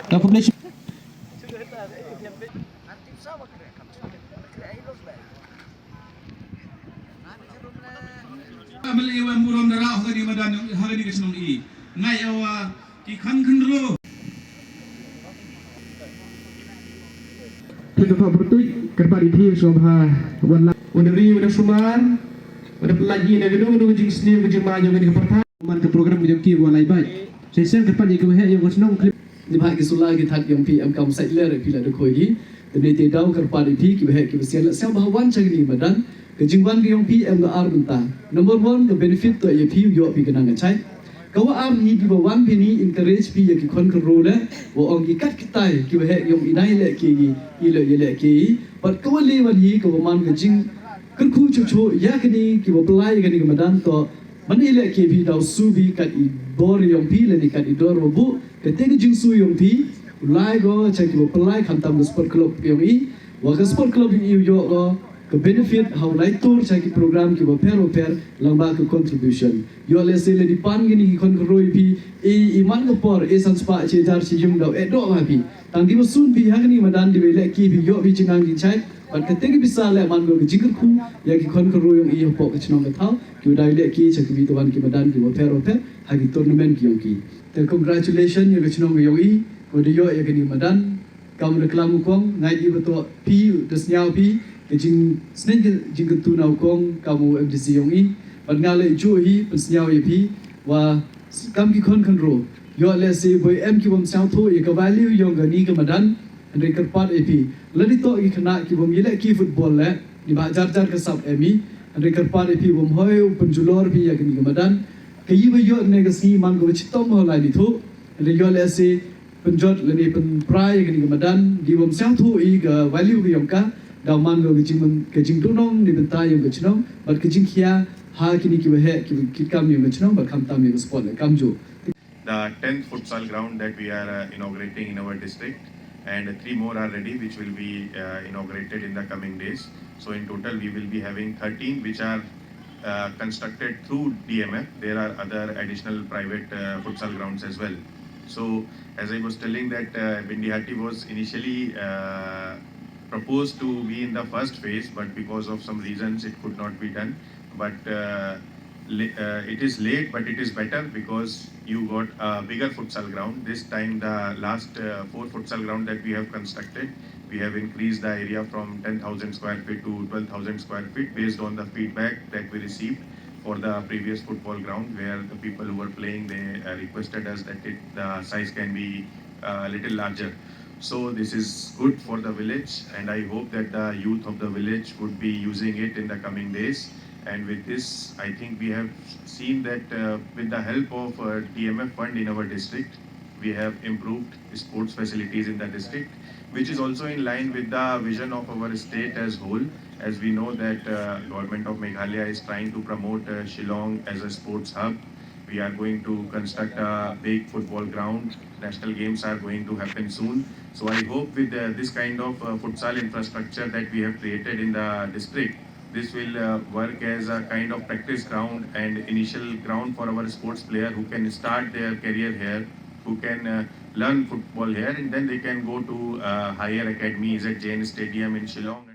The population Maliwan muram dara hagani madan hagani kesenong i ngai awa ki khan khandro Kita Pak Bertui kerpa di tim Sobha wan undari unda sumar unda pelagi na gedung gedung jing sni jing ma jong ni pertama man ke program jong ki wa lai bai sesen kerpa di ke he yang senong klip ni bhai ki sula ki that yong pi am kam sai le re pi la de khoi gi te te dau kerpa di pi ki he ki sial sa bahwan chang ni madan ke jingwan ki yong pi am ga ar benta number 1 ke benefit to ye pi yo pi kenang chai kawa am hi ki wan pi ni encourage pi ye ki kon ko ro le wo ong ki kat ki tai ki he yong inai le ki gi i le ye le ki but kawa le wan hi ko man ke jing kan khu chu chu ya ki ni ki bo plai ga ni madan to man i le ki pi dau su bi kat i bor yong pi le ni kat i dor bu ke te ki jing su yong pi lai go cha ki bo plai kham tam sport club yong i wa ga sport club i yo go ke benefit how lai tour cha ki program ki bo per lamba ke contribution yo le se le di pan gini ki kon roi pi i man ko por e san spa che jar chi jum dau e do ha pi tang di sun pi ha ni madan di le ki bi yo bi chingang di chai but ke te ki bisa le man go ki jikr khu ya ki kon roi yong i po ke chinong ka thau ki dai le ki cha ki bi to wan ki madan ki bo per ha ki tournament ki yong ki te congratulations yo ke chinong yong i ko di yo ya ki ni madan kam reklam kong ngai di beto pi des nyau pi ke jing snen ke jing ke tu nau kong kamu MDC yong i ban nga le chu hi pas nyau ye pi wa kam ki kon ro yo le se boy em ki bom sang tho ye ka value yong ga ni ka madan andre kar pat ap le di to ki khana ki bom yele ki football le di ba jar ka sab emi andre kar pat ap bom hoy penjulor pi ya ki ni ka madan ke yi ba yo ne ga si man go chitom ho lai di tho andre yo le se penjot le ni pen prai ga ni ka madan di bom sang tho i ga value ga yong ka daw man go ke jing tu nong ni benta yong ke chinong but ke jing khia ha kini ki he ki kam yong ke chinong but kam tam yong sport le kam jo the 10th futsal ground that we are inaugurating in our district, and 3 more are ready which will be inaugurated in the coming days. So in total we will be having 13 which are constructed through DMF. There are other additional private futsal grounds as well. So as I was telling that Bindihati was initially proposed to be in the first phase, but because of some reasons it could not be done. But it is late, but it is better because you got a bigger futsal ground. This time the last 4 futsal ground that we have constructed, we have increased the area from 10,000 square feet to 12,000 square feet based on the feedback that we received for the previous football ground, where the people who were playing, they requested us that the size can be a little larger. So this is good for the village, and I hope that the youth of the village would be using it in the coming days. And with this, I think we have seen that with the help of DMF fund in our district, we have improved sports facilities in the district, which is also in line with the vision of our state as whole. As we know that government of Meghalaya is trying to promote Shillong as a sports hub. We are going to construct a big football ground. National games are going to happen soon. So I hope with this kind of futsal infrastructure that we have created in the district, this will work as a kind of practice ground and initial ground for our sports player who can start their career here, who can learn football here, and then they can go to higher academies at Jain Stadium in Shillong.